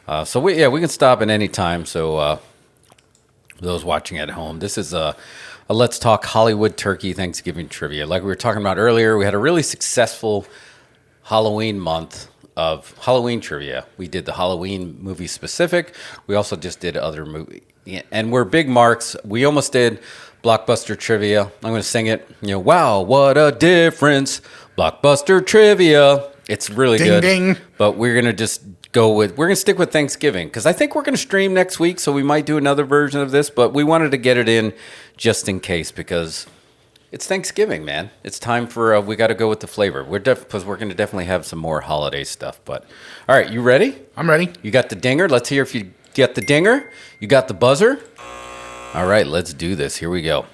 We can stop at any time. So those watching at home, this is a Let's Talk Hollywood Turkey Thanksgiving Trivia. Like we were talking about earlier, we had a really successful Halloween month of Halloween trivia. We did the Halloween movie specific. We also just did other movie. And we're big marks. We almost did Blockbuster Trivia. I'm going to sing it. Wow, what a difference. Blockbuster Trivia. It's really good. Ding, ding. But we're going to just we're going to stick with Thanksgiving because I think we're going to stream next week. So we might do another version of this, but we wanted to get it in just in case because it's Thanksgiving, man. It's time for, we got to go with the flavor. Because we're going to definitely have some more holiday stuff. But all right, you ready? I'm ready. You got the dinger? Let's hear if you get the dinger. You got the buzzer? All right, let's do this. Here we go.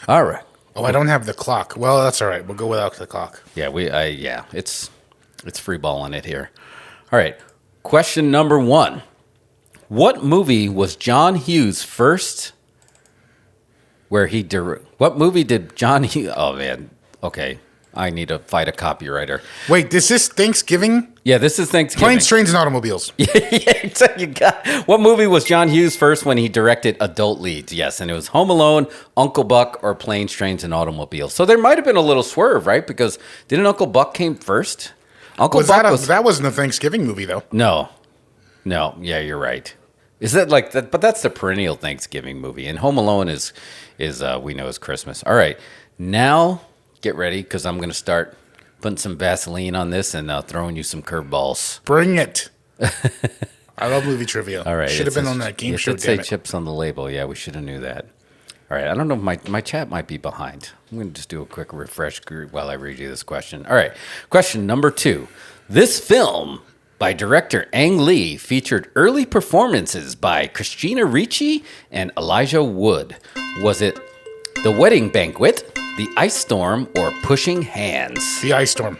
All right. Oh, I don't have the clock. Well, that's all right. We'll go without the clock. Yeah, it's free balling it here. All right. Question number 1. What movie was John Hughes' first what movie did John Hughes... Oh, man. Okay. I need to fight a copywriter. Wait, is this Thanksgiving? Yeah, this is Thanksgiving. Planes, Trains, and Automobiles. What movie was John Hughes first when he directed adult leads? Yes, and it was Home Alone, Uncle Buck, or Planes, Trains, and Automobiles. So there might have been a little swerve, right? Because didn't Uncle Buck came first? That wasn't a Thanksgiving movie, though. No. Yeah, you're right. Is that like that? But that's the perennial Thanksgiving movie, and Home Alone is we know is Christmas. All right, now get ready because I'm going to start putting some Vaseline on this and throwing you some curveballs. Bring it. I love movie trivia. All right, should have been on that game show. It did say chips on the label. Yeah, we should have knew that. All right, I don't know if my chat might be behind. I'm going to just do a quick refresh while I read you this question. All right, question number 2. This film by director Ang Lee featured early performances by Christina Ricci and Elijah Wood. Was it The Wedding Banquet, The Ice Storm, or Pushing Hands? The Ice Storm.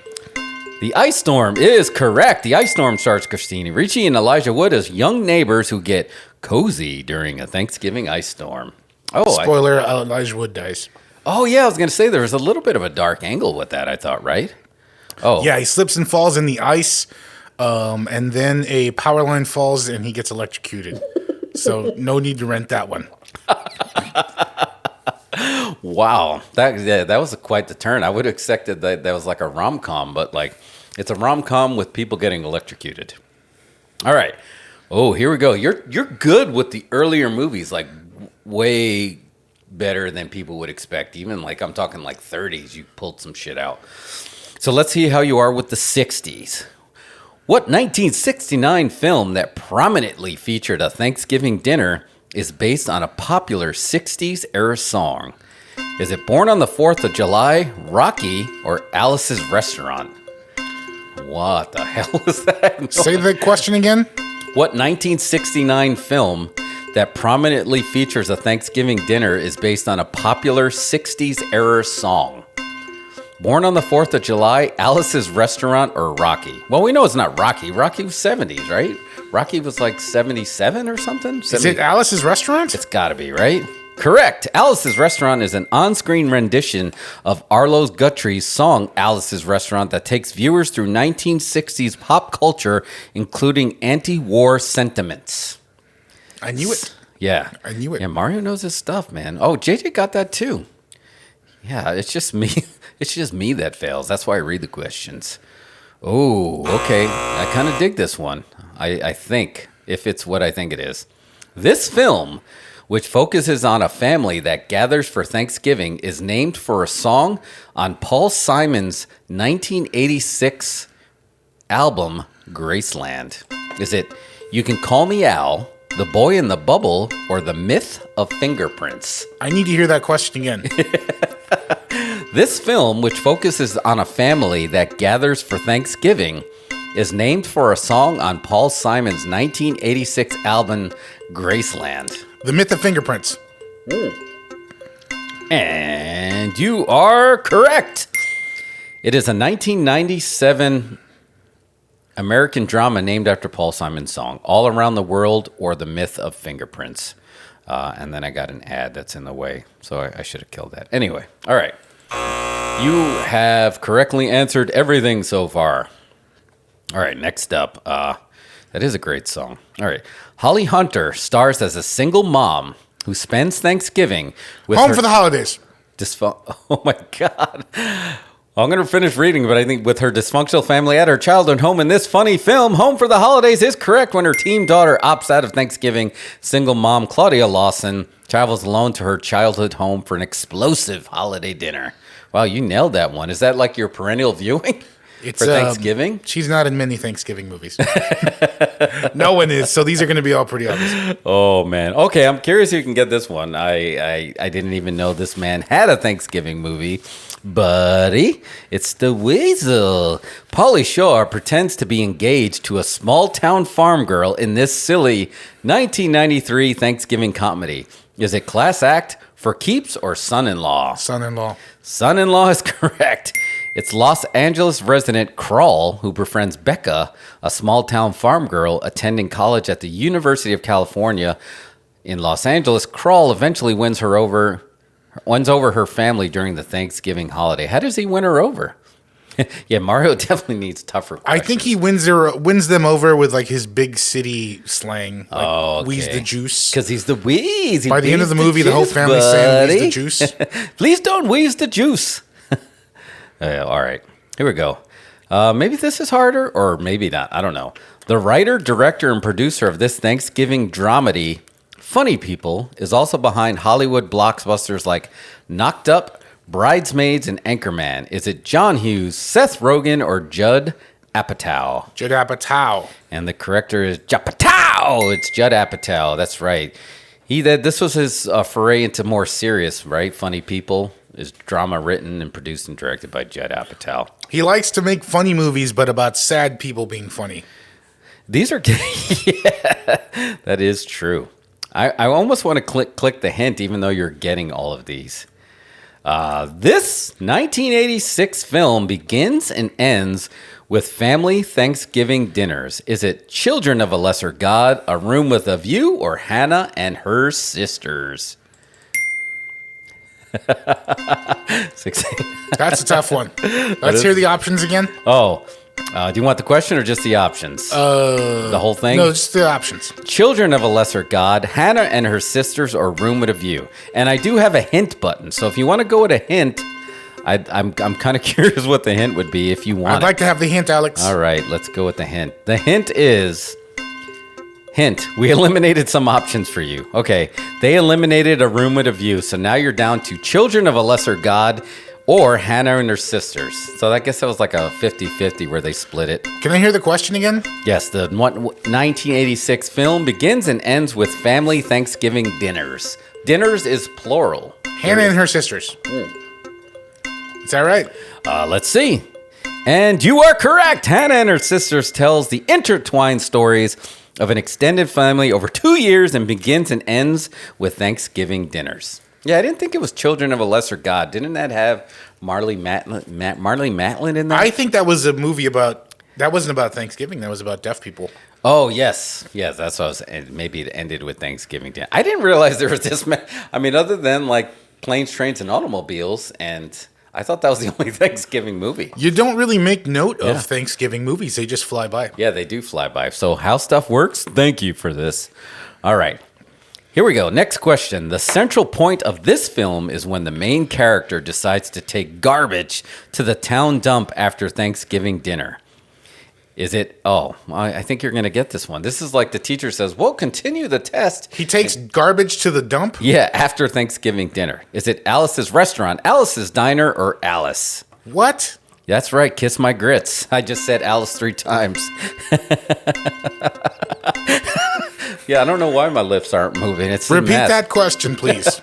The Ice Storm is correct. The Ice Storm stars Christina Ricci and Elijah Wood as young neighbors who get cozy during a Thanksgiving ice storm. Oh, spoiler, Elijah Wood dies. Oh, yeah, I was going to say there was a little bit of a dark angle with that, I thought, right? Oh. Yeah, he slips and falls in the ice, and then a power line falls and he gets electrocuted. So no need to rent that one. Wow, that was quite the turn. I would have expected that was like a rom-com, but like it's a rom-com with people getting electrocuted. All right. Oh, here we go. You're good with the earlier movies, like way better than people would expect. Even like I'm talking like 30s, you pulled some shit out. So let's see how you are with the 60s. What 1969 film that prominently featured a Thanksgiving dinner is based on a popular 60s era song? Is it Born on the 4th of July, Rocky, or Alice's Restaurant? What the hell was that? Say the question again. What 1969 film that prominently features a Thanksgiving dinner is based on a popular 60s era song? Born on the 4th of July, Alice's Restaurant, or Rocky? Well, we know it's not Rocky. Rocky was 70s, right? Rocky was like 77 or something? Is it Alice's Restaurant? It's got to be, right? Correct. Alice's Restaurant is an on-screen rendition of Arlo Guthrie's song Alice's Restaurant that takes viewers through 1960s pop culture, including anti-war sentiments. I knew it. Yeah. I knew it. Yeah, Mario knows his stuff, man. Oh, JJ got that too. Yeah, it's just me. It's just me that fails. That's why I read the questions. Oh, okay. I kind of dig this one. I think, if it's what I think it is. This film, which focuses on a family that gathers for Thanksgiving, is named for a song on Paul Simon's 1986 album, Graceland. Is it You Can Call Me Al, The Boy in the Bubble, or The Myth of Fingerprints? I need to hear that question again. This film, which focuses on a family that gathers for Thanksgiving, is named for a song on Paul Simon's 1986 album, Graceland. The Myth of Fingerprints. And you are correct. It is a 1997 American drama named after Paul Simon's song, All Around the World, or The Myth of Fingerprints. And then I got an ad that's in the way, so I should have killed that. Anyway, all right. You have correctly answered everything so far. All right, next up. That is a great song. All right. Holly Hunter stars as a single mom who spends Thanksgiving with Home her for the holidays. Oh my God. I'm going to finish reading, but I think with her dysfunctional family at her childhood home in this funny film, Home for the Holidays is correct when her teen daughter opts out of Thanksgiving. Single mom Claudia Lawson travels alone to her childhood home for an explosive holiday dinner. Wow, you nailed that one. Is that like your perennial viewing for Thanksgiving? She's not in many Thanksgiving movies. No one is, so these are going to be all pretty obvious. Oh, man. Okay, I'm curious if you can get this one. I didn't even know this man had a Thanksgiving movie. Buddy, it's the Weasel. Pauly Shore pretends to be engaged to a small-town farm girl in this silly 1993 Thanksgiving comedy. Is it class act, for keeps, or son-in-law? Son-in-law. Son-in-law is correct. It's Los Angeles resident Crawl who befriends Becca, a small-town farm girl attending college at the University of California in Los Angeles. Crawl eventually wins over her family during the Thanksgiving holiday. How does he win her over? Yeah, Mario definitely needs tougher questions. I think he wins them over with like his big city slang. Like, okay. Wheeze the juice. Because he's the wheeze. By the end of the movie, the whole family's saying wheeze the juice. Please don't wheeze the juice. All right, here we go. Maybe this is harder, or maybe not. I don't know. The writer, director, and producer of this Thanksgiving dramedy, Funny People, is also behind Hollywood blockbusters like Knocked Up, Bridesmaids, and Anchorman. Is it John Hughes, Seth Rogen, or Judd Apatow? Judd Apatow. And the corrector is Apatow. It's Judd Apatow. That's right. This was his foray into more serious, right? Funny People is drama written and produced and directed by Judd Apatow. He likes to make funny movies, but about sad people being funny. These are, yeah, that is true. I almost want to click the hint, even though you're getting all of these. This 1986 film begins and ends with family Thanksgiving dinners. Is it Children of a Lesser God, A Room with a View, or Hannah and Her Sisters? 16. That's a tough one. Let's hear the options again. Oh, do you want the question or just the options? The whole thing? No, just the options. Children of a Lesser God, Hannah and Her Sisters, or Room with a View. And I do have a hint button, so if you want to go with a hint, I'm kind of curious what the hint would be if you want. I'd like to have the hint, Alex. All right, let's go with the hint. The hint is... Hint, we eliminated some options for you. Okay, they eliminated A Room with a View, so now you're down to Children of a Lesser God or Hannah and Her Sisters. So I guess that was like a 50-50 where they split it. Can I hear the question again? Yes, the 1986 film begins and ends with family Thanksgiving dinners. Dinners is plural. Hannah and Her Sisters. Is that right? Let's see. And you are correct. Hannah and Her Sisters tells the intertwined stories of an extended family over 2 years and begins and ends with Thanksgiving dinners. Yeah, I didn't think it was Children of a Lesser God. Didn't that have Marlee Matlin in that? I think that was a movie that wasn't about Thanksgiving. That was about deaf people. Oh, yes. Yes, that's what I was... Maybe it ended with Thanksgiving dinner. I didn't realize there was this... other than like Planes, Trains, and Automobiles, and... I thought that was the only Thanksgiving movie. You don't really make note of Thanksgiving movies. They just fly by. Yeah, they do fly by. So how stuff works, thank you for this. All right. Here we go. Next question. The central point of this film is when the main character decides to take garbage to the town dump after Thanksgiving dinner. Is it... Oh, I think you're going to get this one. This is like the teacher says, well, continue the test. He takes garbage to the dump? Yeah, after Thanksgiving dinner. Is it Alice's Restaurant, Alice's Diner, or Alice? What? That's right. Kiss my grits. I just said Alice 3 times. Yeah, I don't know why my lips aren't moving. It's Repeat that question, please.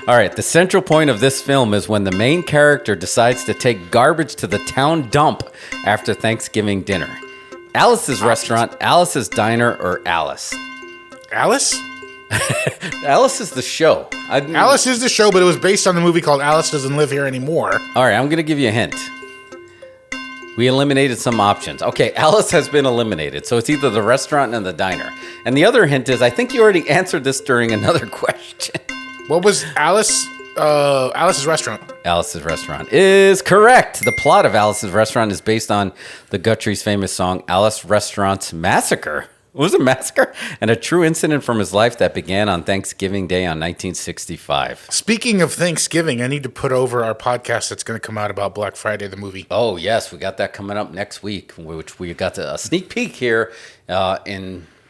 All right. The central point of this film is when the main character decides to take garbage to the town dump after Thanksgiving dinner. Alice's Restaurant, Alice's Diner, or Alice? Alice? Alice is the show. Alice is the show, but it was based on the movie called Alice Doesn't Live Here Anymore. All right, I'm going to give you a hint. We eliminated some options. Okay, Alice has been eliminated, so it's either the restaurant and the diner. And the other hint is, I think you already answered this during another question. What was Alice's Restaurant? Alice's Restaurant is correct. The plot of Alice's Restaurant is based on the Guthrie's famous song, Alice Restaurant's Massacre. was a massacre and a true incident from his life that began on Thanksgiving Day on 1965. Speaking of Thanksgiving, I need to put over our podcast that's going to come out about Black Friday, the movie. Oh, yes. We got that coming up next week, which we got a sneak peek here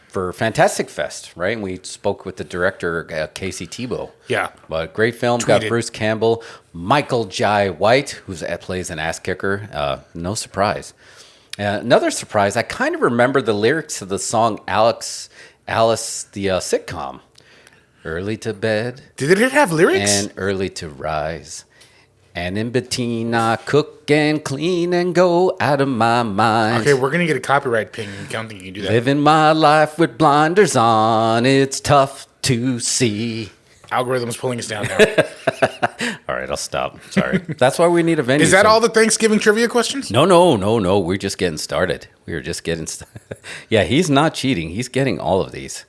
for Fantastic Fest, right? And we spoke with the director, Casey Tebow. Yeah. But great film. Tweeted. Got Bruce Campbell, Michael Jai White, who plays an ass kicker. No surprise. Another surprise, I kind of remember the lyrics of the song Alice, the sitcom. Early to bed. Did it have lyrics? And early to rise. And in between, I cook and clean and go out of my mind. Okay, we're going to get a copyright ping. I don't think you can do that. Living my life with blinders on, it's tough to see. Algorithm's pulling us down now. All right, I'll stop. Sorry. That's why we need a venue. Is that all the Thanksgiving trivia questions? No. We're just getting started. We were just getting started. Yeah, he's not cheating. He's getting all of these.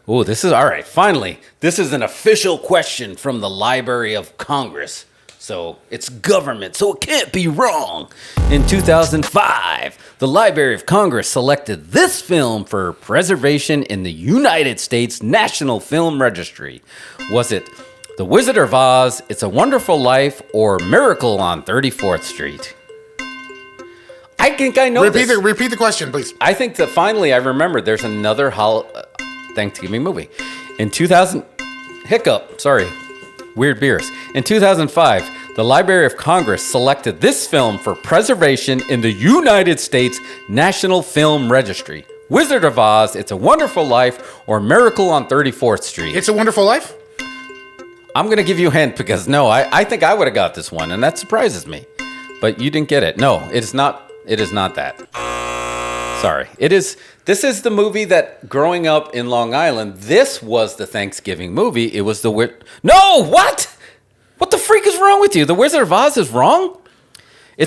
Oh, this is all right. Finally, this is an official question from the Library of Congress. So it's government, so it can't be wrong. In 2005, the Library of Congress selected this film for preservation in the United States National Film Registry. Was it The Wizard of Oz, It's a Wonderful Life, or Miracle on 34th Street? I think I know this. Repeat the question, please. I think that finally I remembered there's another Thanksgiving movie. In 2000, Weird Beers. In 2005, the Library of Congress selected this film for preservation in the United States National Film Registry. Wizard of Oz, It's a Wonderful Life, or Miracle on 34th Street. It's a Wonderful Life? I'm going to give you a hint because I think I would have got this one, and that surprises me. But you didn't get it. No, it is not that. Sorry. This is the movie that growing up in Long Island, this was the Thanksgiving movie. It was No, what? What the freak is wrong with you? The Wizard of Oz is wrong?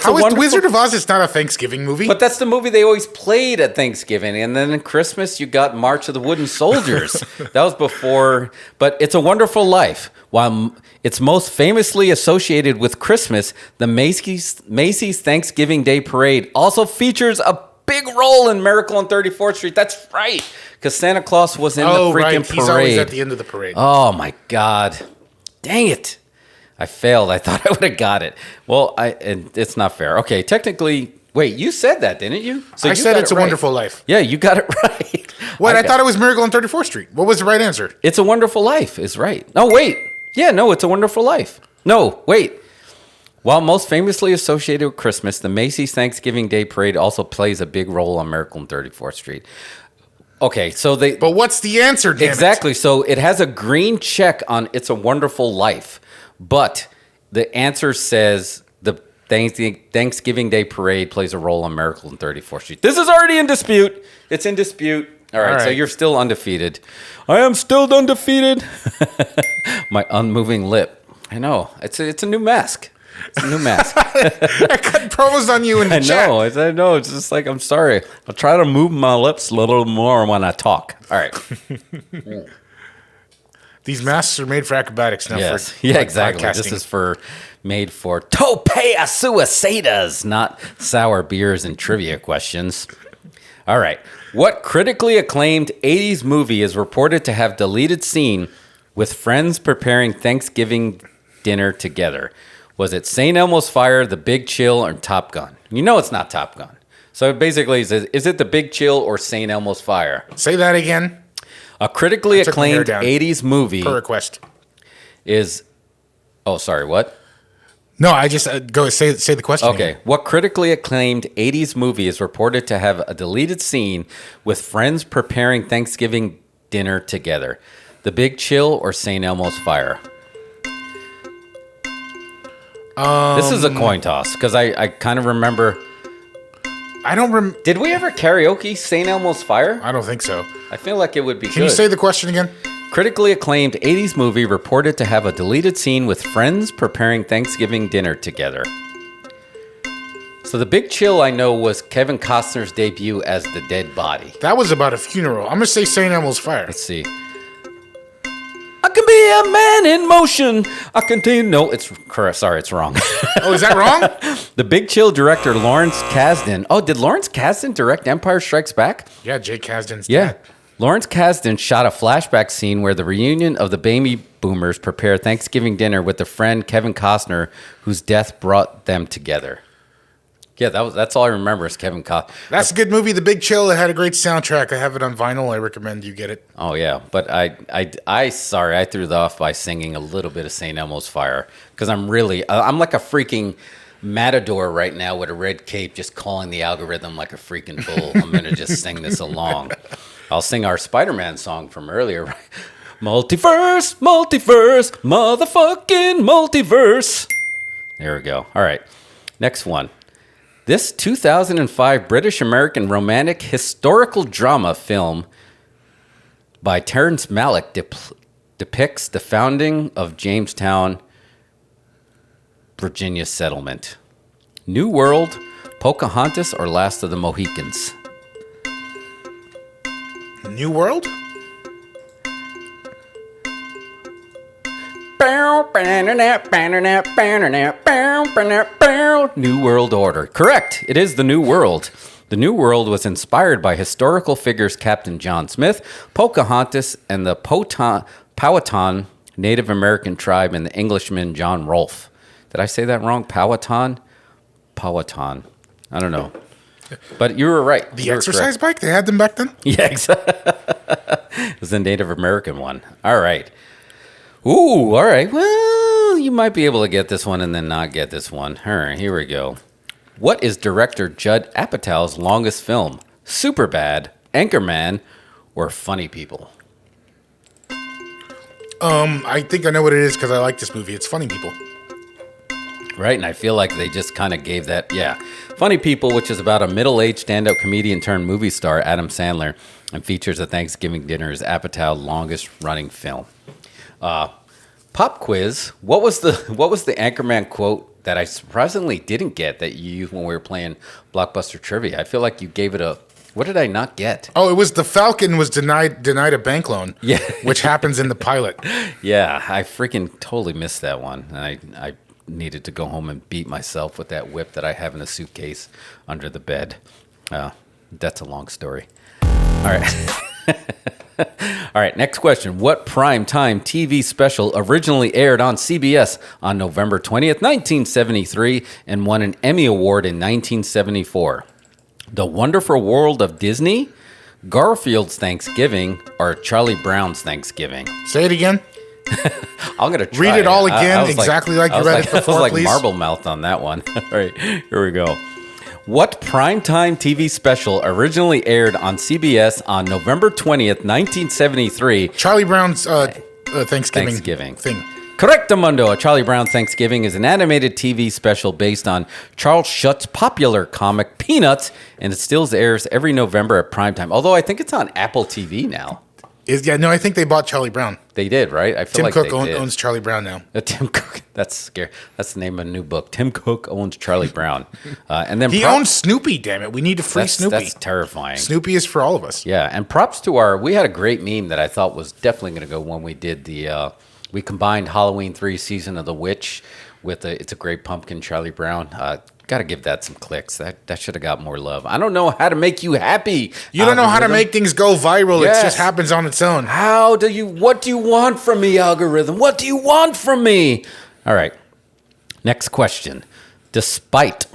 How is The Wizard of Oz? It's not a Thanksgiving movie. But that's the movie they always played at Thanksgiving. And then at Christmas, you got March of the Wooden Soldiers. That was before. But It's a Wonderful Life. While it's most famously associated with Christmas, the Macy's Thanksgiving Day Parade also features a big role in Miracle on 34th Street. That's right. Because Santa Claus was in the freaking parade. He's always at the end of the parade. Oh, my God. Dang it. I failed. I thought I would have got it. Well, and it's not fair. Okay, technically, wait, you said that, didn't you? So I said It's a Wonderful Life. Yeah, you got it right. What? I thought it was Miracle on 34th Street. What was the right answer? It's a Wonderful Life is right. Oh, wait. Yeah, no, It's a Wonderful Life. No, wait. While most famously associated with Christmas, the Macy's Thanksgiving Day Parade also plays a big role on Miracle on 34th Street. Okay, so But what's the answer, damn Exactly. it? So it has a green check on It's a Wonderful Life. But the answer says the Thanksgiving Day Parade plays a role on Miracle on 34th Street. This is already in dispute. It's in dispute. All right, so you're still undefeated. I am still undefeated. My unmoving lip. I know. It's a new mask. It's a new mask. I cut promos on you in the chat. I know. It's just like, I'm sorry. I'll try to move my lips a little more when I talk. All right. These masks are made for acrobatics now. Yes. For exactly. podcasting. This is made for tope suicidas, not sour beers and trivia questions. All right. What critically acclaimed 80s movie is reported to have deleted scene with friends preparing Thanksgiving dinner together? Was it St. Elmo's Fire, The Big Chill, or Top Gun? You know it's not Top Gun. So basically, is it The Big Chill or St. Elmo's Fire? Say that again. A critically acclaimed 80s movie per request is... Oh, sorry, what? No, I just go say the question. Okay. Again. What critically acclaimed 80s movie is reported to have a deleted scene with friends preparing Thanksgiving dinner together? The Big Chill or St. Elmo's Fire? This is a coin toss because I kind of remember... I don't Did we ever karaoke St. Elmo's Fire? I don't think so. I feel like it would be good. Can you say the question again? Critically acclaimed 80s movie reported to have a deleted scene with friends preparing Thanksgiving dinner together. So The Big Chill, I know, was Kevin Costner's debut as the dead body. That was about a funeral. I'm going to say St. Elmo's Fire. Let's see. can be a man in motion. I continue. No, it's correct. Sorry, it's wrong. Oh, is that wrong? The Big Chill director Lawrence Kasdan. Oh, did Lawrence Kasdan direct Empire Strikes Back? Yeah, Jake Kasdan's Yeah. dad. Lawrence Kasdan shot a flashback scene where the reunion of the baby boomers prepare Thanksgiving dinner with the friend Kevin Costner, whose death brought them together. Yeah, that's all I remember is Kevin Costner. That's a good movie, The Big Chill. It had a great soundtrack. I have it on vinyl. I recommend you get it. Oh yeah, but I sorry, I threw that off by singing a little bit of St. Elmo's Fire because I'm like a freaking matador right now with a red cape, just calling the algorithm like a freaking bull. I'm gonna just sing this along. I'll sing our Spider-Man song from earlier. Multiverse, multiverse, motherfucking multiverse. There we go. All right, next one. This 2005 British-American romantic historical drama film by Terrence Malick depicts the founding of Jamestown, Virginia settlement. New World, Pocahontas, or Last of the Mohicans? New World? New World Order. Correct. It is the New World. The New World was inspired by historical figures Captain John Smith, Pocahontas, and the Powhatan Native American tribe, and the Englishman John Rolfe. Did I say that wrong? Powhatan? Powhatan. I don't know. But you were right. The exercise bike? They had them back then? Yeah, exactly. It was the Native American one. All right. Ooh, all right. Well, you might be able to get this one and then not get this one. All right, here we go. What is director Judd Apatow's longest film? Superbad, Anchorman, or Funny People? I think I know what it is because I like this movie. It's Funny People. Right, and I feel like they just kind of gave that, yeah. Funny People, which is about a middle-aged stand-up comedian turned movie star, Adam Sandler, and features a Thanksgiving dinner as Apatow's longest-running film. Pop quiz. What was the Anchorman quote that I surprisingly didn't get that you used when we were playing Blockbuster Trivia? I feel like you gave it a. What did I not get? Oh, it was the Falcon was denied a bank loan. Yeah, which happens in the pilot. Yeah, I freaking totally missed that one, and I needed to go home and beat myself with that whip that I have in a suitcase under the bed. That's a long story. All right. All right, next question. What primetime TV special originally aired on CBS on November 20th, 1973, and won an Emmy Award in 1974? The Wonderful World of Disney, Garfield's Thanksgiving, or Charlie Brown's Thanksgiving? Say it again. I'm going to read it all again, exactly like you read it before, I was like please. marble mouth on that one. All right, here we go. What primetime TV special originally aired on CBS on November 20th, 1973? Charlie Brown's Thanksgiving thing. Correctamundo. A Charlie Brown Thanksgiving is an animated TV special based on Charles Schutt's popular comic Peanuts, and it still airs every November at primetime. Although I think it's on Apple TV now. I think they bought Charlie Brown. They did, right? I feel Tim Cook owns Charlie Brown now. Tim Cook. That's scary. That's the name of a new book. Tim Cook owns Charlie Brown, and then he owns Snoopy. Damn it, we need to free Snoopy. That's terrifying. Snoopy is for all of us. Yeah, and props to we had a great meme that I thought was definitely going to go when we did we combined Halloween 3 Season of the Witch with It's a Great Pumpkin Charlie Brown. Got to give that some clicks. That should have got more love. I don't know how to make you happy. You don't know how to make things go viral. Yes. It just happens on its own. What do you want from me, algorithm? What do you want from me? All right. Next question. Despite.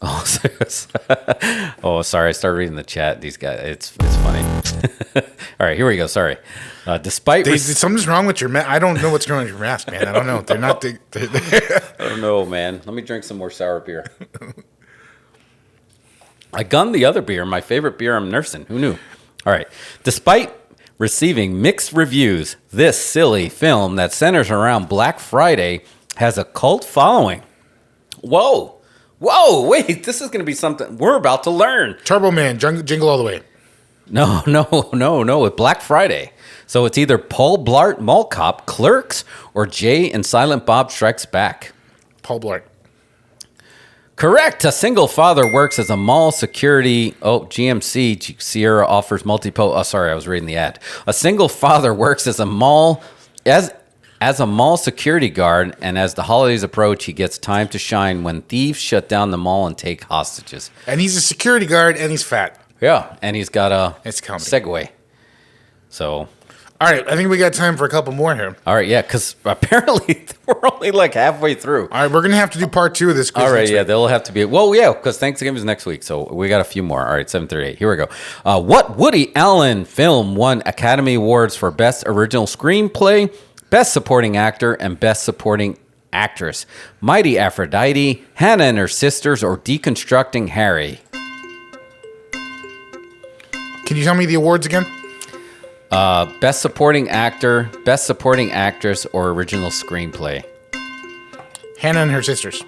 Oh, sorry. I started reading the chat. These guys, it's funny. All right, here we go. Sorry. Despite something's wrong with your mask. I don't know what's wrong with your mask, man. I don't know. They're not. I don't know, man. Let me drink some more sour beer. I gunned the other beer. My favorite beer I'm nursing. Who knew? All right. Despite receiving mixed reviews, this silly film that centers around Black Friday has a cult following. Whoa, wait. This is going to be something we're about to learn. Turbo Man, Jingle All the Way. No. It's Black Friday. So it's either Paul Blart Mall Cop, Clerks, or Jay and Silent Bob Strikes Back. Paul Blart. Correct. A single father works as a mall security. Oh, GMC Sierra offers multiple. Oh, sorry, I was reading the ad. A single father works as a mall as a mall security guard, and as the holidays approach, he gets time to shine when thieves shut down the mall and take hostages. And he's a security guard, and he's fat. Yeah, and he's got a It's comedy. Segway. So. All right, I think we got time for a couple more here. All right, yeah, because apparently we're only like halfway through. All right, we're going to have to do part 2 of this quiz. All right, next yeah, week. they'll have to be. Well, yeah, because Thanksgiving is next week, so we got a few more. All right, 7:38. Here we go. What Woody Allen film won Academy Awards for Best Original Screenplay, Best Supporting Actor, and Best Supporting Actress? Mighty Aphrodite, Hannah and Her Sisters, or Deconstructing Harry? Can you tell me the awards again? Best Supporting Actor, Best Supporting Actress, or Original Screenplay? Hannah and Her Sisters.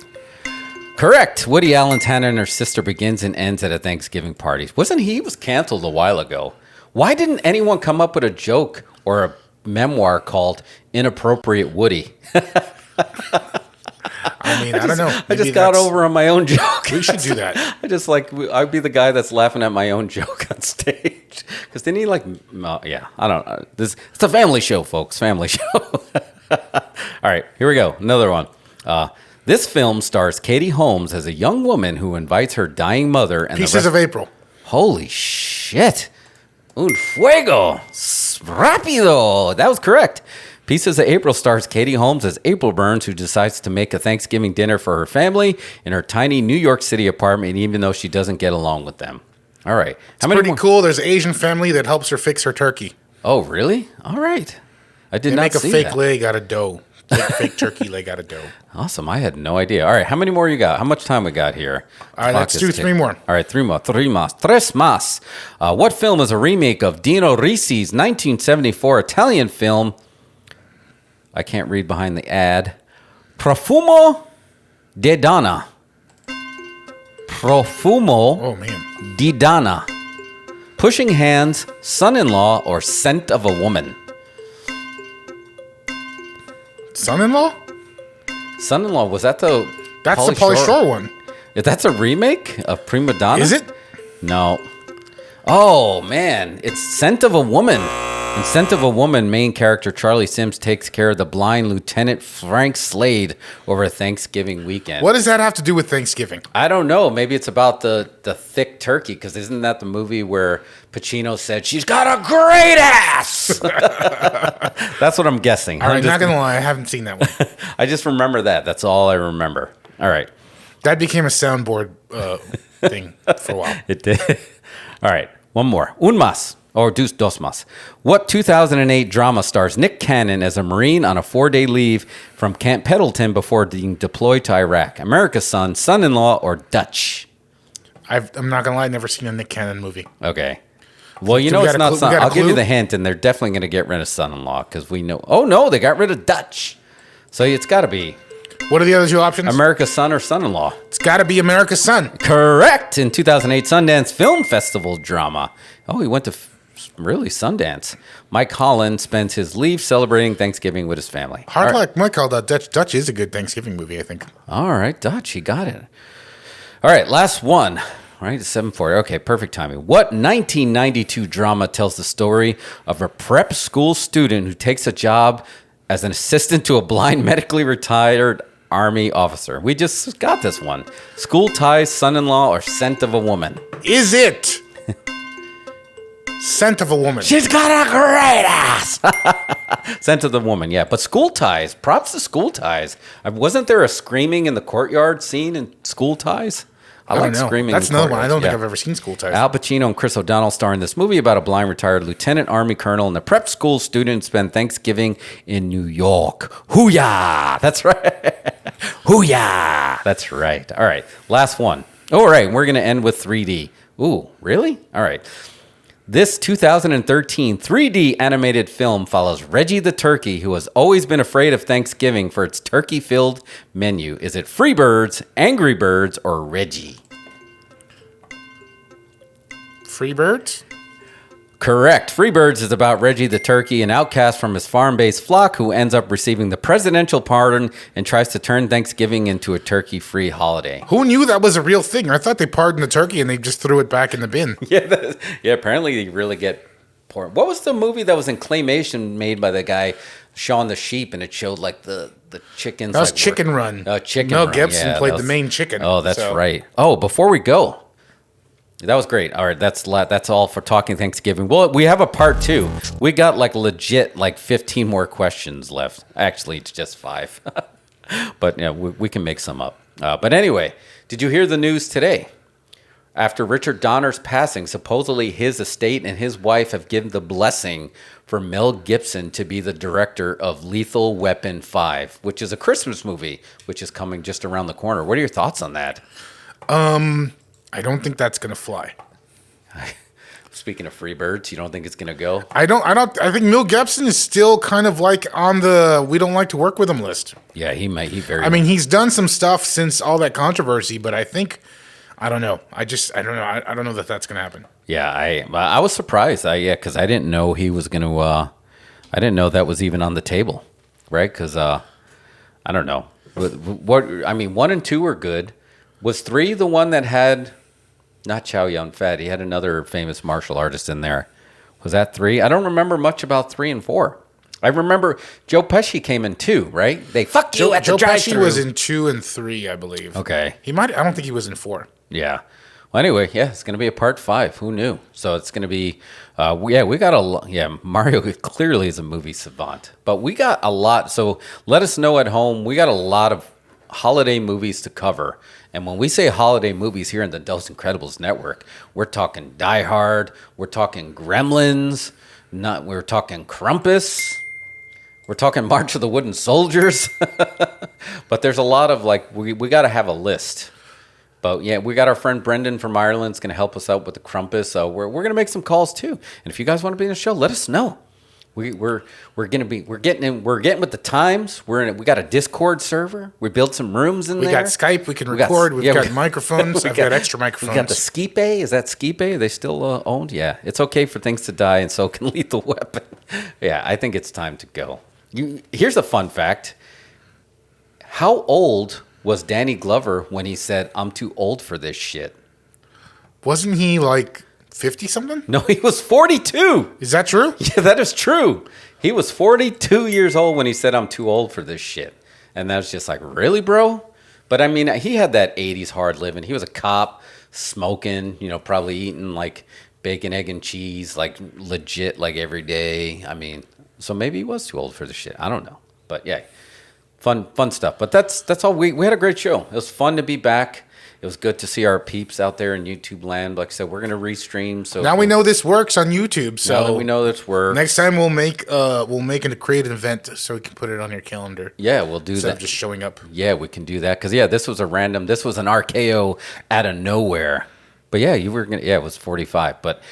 Correct. Woody Allen's Hannah and Her Sister begins and ends at a Thanksgiving party. He was canceled a while ago. Why didn't anyone come up with a joke or a memoir called Inappropriate Woody? I mean, I don't know. I Maybe just got over on my own joke. We should do that. I'd be the guy that's laughing at my own joke on stage. Because then I don't know. It's a family show, folks. Family show. All right, here we go. Another one. This film stars Katie Holmes as a young woman who invites her dying mother and Pieces of April. Holy shit. Un fuego. Rápido. That was correct. Pieces of April stars Katie Holmes as April Burns, who decides to make a Thanksgiving dinner for her family in her tiny New York City apartment, even though she doesn't get along with them. All right. It's pretty cool. There's an Asian family that helps her fix her turkey. Oh, really? All right. I did They not make a see fake that. leg out of dough. Fake turkey leg out of dough. Awesome. I had no idea. All right. How many more you got? How much time we got here? All right, let's do 3 more. All right. 3 more. Tres más. What film is a remake of Dino Risi's 1974 Italian film? I can't read behind the ad. Profumo di Donna. Profumo Oh, man. di Donna. Pushing Hands, Son-in-Law, or Scent of a Woman? Son-in-law? Son-in-Law, was that the... That's the Pauly Shore one. That's a remake of Prima Donna? Is it? No. Oh, man. It's Scent of a Woman. In Scent of a Woman, main character Charlie Sims takes care of the blind Lieutenant Frank Slade over Thanksgiving weekend. What does that have to do with Thanksgiving? I don't know. Maybe it's about the thick turkey, because isn't that the movie where Pacino said, she's got a great ass? That's what I'm guessing. All right, not going to lie. I haven't seen that one. I just remember that. That's all I remember. All right. That became a soundboard thing for a while. It did. All right. One more. Un más. Or dos más. What 2008 drama stars Nick Cannon as a Marine on a 4-day leave from Camp Pendleton before being deployed to Iraq? America's Son, Son-in-Law, or Dutch? I'm not going to lie. I've never seen a Nick Cannon movie. Okay. Well, you So know we it's got a not clue- we Son. got a I'll give you clue? the hint, and they're definitely going to get rid of Son-in-Law because we know. Oh, no, they got rid of Dutch. So it's got to be What are the other 2 options? America's Son or Son-in-Law. It's got to be America's Son. Correct. In 2008 Sundance Film Festival drama. Oh, he went to really Sundance. Mike Holland spends his leave celebrating Thanksgiving with his family. Hard All right. Luck Mike called that Dutch. Dutch is a good Thanksgiving movie, I think. All right, Dutch, he got it. All right, last one. All right, it's 7:40. Okay, perfect timing. What 1992 drama tells the story of a prep school student who takes a job as an assistant to a blind medically retired Army officer? We just got this one. School Ties, Son-in-Law, or Scent of a Woman? Is it Scent of a Woman? She's got a great ass. Scent of the Woman, yeah. But School Ties, props to School Ties. Wasn't there a screaming in the courtyard scene in School Ties? I don't like know. screaming. That's in another one. I courtyards, don't think yeah. I've ever seen School Ties. Al Pacino and Chris O'Donnell star in this movie about a blind retired lieutenant army colonel and a prep school student spend Thanksgiving in New York. Hoo-yah! That's right. Hoo-yah! That's right. All right. Last one. All right. We're going to end with 3D. Ooh, really? All right. This 2013 3D animated film follows Reggie the turkey, who has always been afraid of Thanksgiving for its turkey-filled menu. Is it Freebirds, Angry Birds, or Reggie? Free Birds? Correct. Freebirds is about Reggie the turkey, an outcast from his farm-based flock who ends up receiving the presidential pardon and tries to turn Thanksgiving into a turkey-free holiday. Who knew that was a real thing? I thought they pardoned the turkey and they just threw it back in the bin. Yeah, apparently they really get poor. What was the movie that was in claymation made by the guy Shaun the Sheep, and it showed like the chickens? That was like, Chicken Run. Chicken Mel Run. Gibson played was the main chicken. Oh, that's so. right. Oh, before we go, that was great. All right, that's all for Talking Thanksgiving. Well, we have a part 2. We got like legit like 15 more questions left. Actually, it's just 5. But yeah, we can make some up. But anyway, did you hear the news today? After Richard Donner's passing, supposedly his estate and his wife have given the blessing for Mel Gibson to be the director of Lethal Weapon 5, which is a Christmas movie, which is coming just around the corner. What are your thoughts on that? I don't think that's gonna fly. Speaking of free birds, you don't think it's going to go? I think Mel Gibson is still kind of like on the we don't like to work with him list. Yeah, he might. I mean, he's done some stuff since all that controversy, but I don't know. I don't know. I don't know that that's going to happen. Yeah, I was surprised. Because I didn't know he was going to. I didn't know that was even on the table, right? Because I don't know. What I mean, 1 and 2 were good. Was 3 the one that had not Chow Yun-fat? He had another famous martial artist in there. Was that 3? I don't remember much about 3 and 4. I remember Joe Pesci came in 2, right? They fuck you at the drive-thru. Joe Pesci was in 2 and 3, I believe. Okay. He might. I don't think he was in 4. Yeah. Well, anyway, yeah, it's going to be a part 5. Who knew? So it's going to be, we got Mario clearly is a movie savant, but we got a lot. So let us know at home. We got a lot of holiday movies to cover. And when we say holiday movies here in the Dos Incredibles network, we're talking Die Hard, we're talking Gremlins, we're talking Krampus, we're talking March of the Wooden Soldiers. But there's a lot of we got to have a list. But yeah, we got our friend Brendan from Ireland is going to help us out with the Krampus. We're going to make some calls too. And if you guys want to be in the show, let us know. We're getting with the times. We got a Discord server. We built some rooms in there. We got Skype. We can record. We've got microphones. I've got extra microphones. We got the Skipe. Is that Skipe? Are they still owned? Yeah. It's okay for things to die, and so can Lethal Weapon. Yeah, I think it's time to go. Here's a fun fact. How old was Danny Glover when he said, "I'm too old for this shit"? Wasn't he like 50 something? No, he was 42. Is that true? Yeah, that is true. He was 42 years old when he said, "I'm too old for this shit." And that was just like, really, bro? But I mean, he had that 80s hard living. He was a cop, smoking, probably eating like bacon, egg, and cheese, like legit, like every day. I mean, so maybe he was too old for this shit. I don't know. But yeah, fun stuff. But that's all. We had a great show. It was fun to be back. It was good to see our peeps out there in YouTube land. Like I said, we're going to restream. So now we know this works on YouTube. So now that we know this works. Next time we'll create an event so we can put it on your calendar. Yeah, we'll do Instead that. Of just showing up. Yeah, we can do that because this was an RKO out of nowhere. But yeah, it was 45. But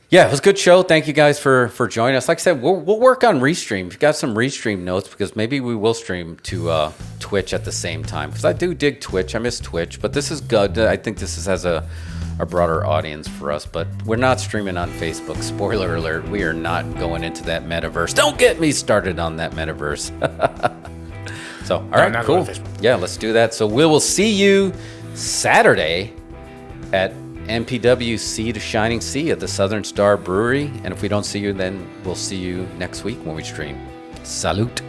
yeah, it was a good show. Thank you guys for joining us. Like I said, we'll work on restream. If you got some restream notes, because maybe we will stream to Twitch at the same time. Because I do dig Twitch. I miss Twitch. But this is good. I think this has a broader audience for us. But we're not streaming on Facebook. Spoiler alert, we are not going into that metaverse. Don't get me started on that metaverse. So, all right, cool. Yeah, let's do that. So we will see you Saturday at MPW Sea to Shining Sea at the Southern Star Brewery. And if we don't see you, then we'll see you next week when we stream. Salute.